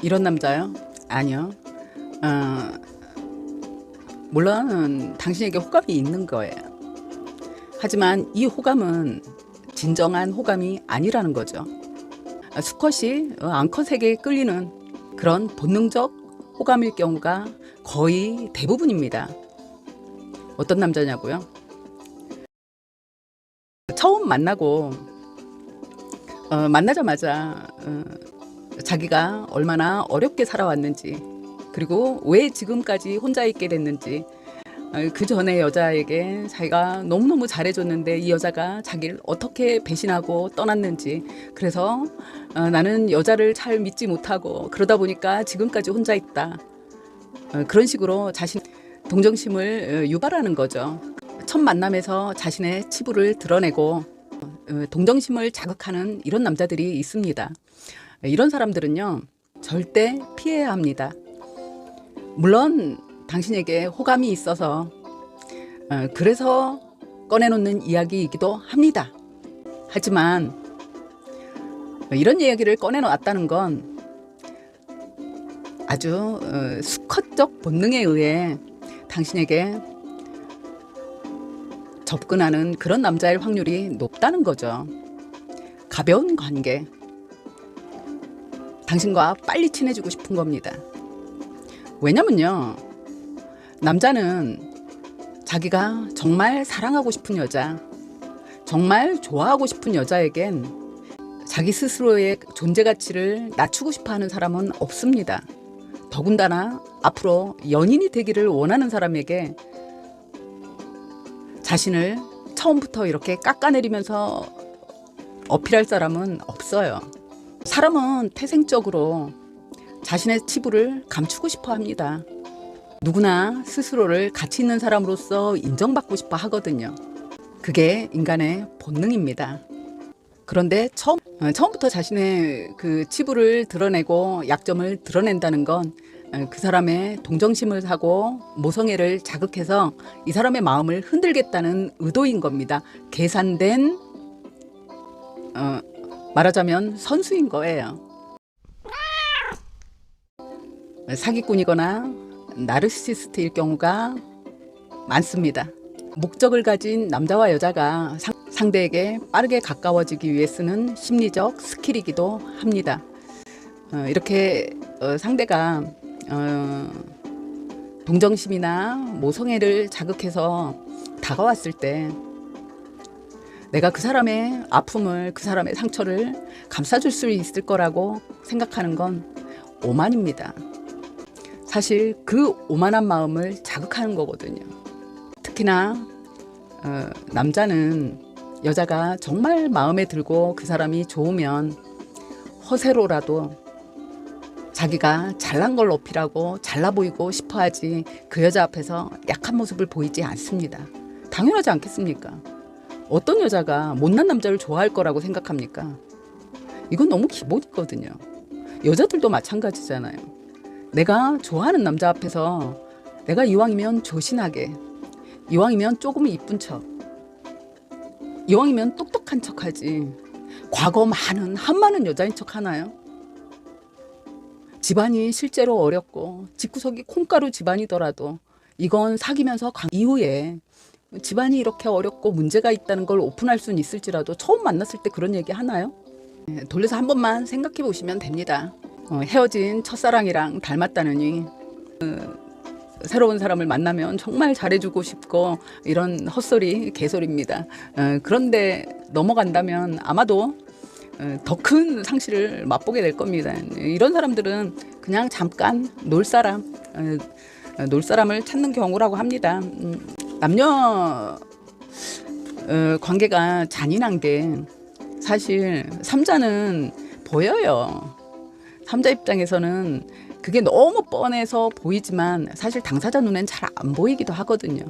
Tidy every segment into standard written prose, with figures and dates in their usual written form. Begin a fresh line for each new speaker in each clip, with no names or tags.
이런 남자요? 아니요. 어, 물론 당신에게 호감이 있는 거예요. 하지만 이 호감은 진정한 호감이 아니라는 거죠. 수컷이 암컷에게 끌리는 그런 본능적 호감일 경우가 거의 대부분입니다. 어떤 남자냐고요? 처음 만나고 만나자마자 자기가 얼마나 어렵게 살아왔는지, 그리고 왜 지금까지 혼자 있게 됐는지, 그 전에 여자에게 자기가 너무너무 잘해줬는데 이 여자가 자기를 어떻게 배신하고 떠났는지, 그래서 나는 여자를 잘 믿지 못하고 그러다 보니까 지금까지 혼자 있다, 그런 식으로 자신 동정심을 유발하는 거죠. 첫 만남에서 자신의 치부를 드러내고 동정심을 자극하는 이런 남자들이 있습니다. 이런 사람들은요, 절대 피해야 합니다. 물론 당신에게 호감이 있어서 그래서 꺼내놓는 이야기이기도 합니다. 하지만 이런 이야기를 꺼내놓았다는 건 아주 수컷적 본능에 의해 당신에게 접근하는 그런 남자일 확률이 높다는 거죠. 가벼운 관계, 당신과 빨리 친해지고 싶은 겁니다. 왜냐면요, 남자는 자기가 정말 사랑하고 싶은 여자, 정말 좋아하고 싶은 여자에겐 자기 스스로의 존재 가치를 낮추고 싶어 하는 사람은 없습니다. 더군다나 앞으로 연인이 되기를 원하는 사람에게 자신을 처음부터 이렇게 깎아내리면서 어필할 사람은 없어요. 사람은 태생적으로 자신의 치부를 감추고 싶어 합니다. 누구나 스스로를 가치 있는 사람으로서 인정받고 싶어 하거든요. 그게 인간의 본능입니다. 그런데 처음부터 자신의 그 치부를 드러내고 약점을 드러낸다는 건 그 사람의 동정심을 사고 모성애를 자극해서 이 사람의 마음을 흔들겠다는 의도인 겁니다. 계산된 말하자면 선수인 거예요. 사기꾼이거나 나르시시스트일 경우가 많습니다. 목적을 가진 남자와 여자가 상대에게 빠르게 가까워지기 위해 쓰는 심리적 스킬이기도 합니다. 이렇게 상대가 동정심이나 모성애를 자극해서 다가왔을 때 내가 그 사람의 아픔을, 그 사람의 상처를 감싸줄 수 있을 거라고 생각하는 건 오만입니다. 사실 그 오만한 마음을 자극하는 거거든요. 특히나 남자는 여자가 정말 마음에 들고 그 사람이 좋으면 허세로라도 자기가 잘난 걸 어필하고 잘나 보이고 싶어 하지 그 여자 앞에서 약한 모습을 보이지 않습니다. 당연하지 않겠습니까? 어떤 여자가 못난 남자를 좋아할 거라고 생각합니까? 이건 너무 기본이거든요. 여자들도 마찬가지잖아요. 내가 좋아하는 남자 앞에서 내가 이왕이면 조신하게, 이왕이면 조금 이쁜 척, 이왕이면 똑똑한 척하지 과거 한많은 여자인 척 하나요? 집안이 실제로 어렵고 집구석이 콩가루 집안이더라도 이건 사귀면서 이후에 집안이 이렇게 어렵고 문제가 있다는 걸 오픈할 수는 있을지라도 처음 만났을 때 그런 얘기 하나요? 돌려서 한 번만 생각해 보시면 됩니다. 헤어진 첫사랑이랑 닮았다느니 새로운 사람을 만나면 정말 잘해주고 싶고 이런 헛소리 개소리입니다. 그런데 넘어간다면 아마도 더 큰 상실을 맛보게 될 겁니다. 이런 사람들은 그냥 잠깐 놀 사람을 찾는 경우라고 합니다. 남녀 관계가 잔인한 게 사실 삼자는 보여요. 삼자 입장에서는 그게 너무 뻔해서 보이지만 사실 당사자 눈엔 잘 안 보이기도 하거든요.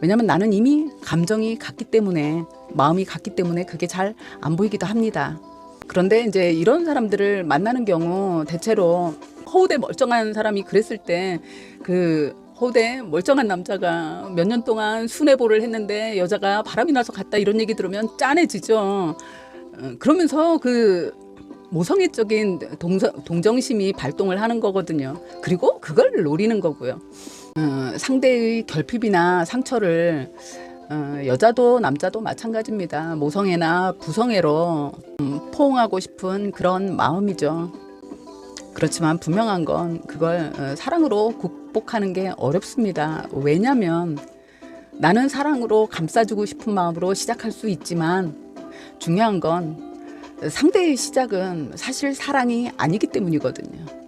왜냐하면 나는 이미 감정이 갔기 때문에, 마음이 갔기 때문에 그게 잘 안 보이기도 합니다. 그런데 이제 이런 사람들을 만나는 경우 대체로 허우대 멀쩡한 사람이 그랬을 때 그 허우대 멀쩡한 남자가 몇 년 동안 순애보를 했는데 여자가 바람이 나서 갔다 이런 얘기 들으면 짠해지죠. 그러면서 그 모성애적인 동정심이 발동을 하는 거거든요. 그리고 그걸 노리는 거고요. 상대의 결핍이나 상처를 여자도 남자도 마찬가지입니다. 모성애나 부성애로 포옹하고 싶은 그런 마음이죠. 그렇지만 분명한 건 그걸 사랑으로 극복하는 게 어렵습니다. 왜냐하면 나는 사랑으로 감싸주고 싶은 마음으로 시작할 수 있지만 중요한 건 상대의 시작은 사실 사랑이 아니기 때문이거든요.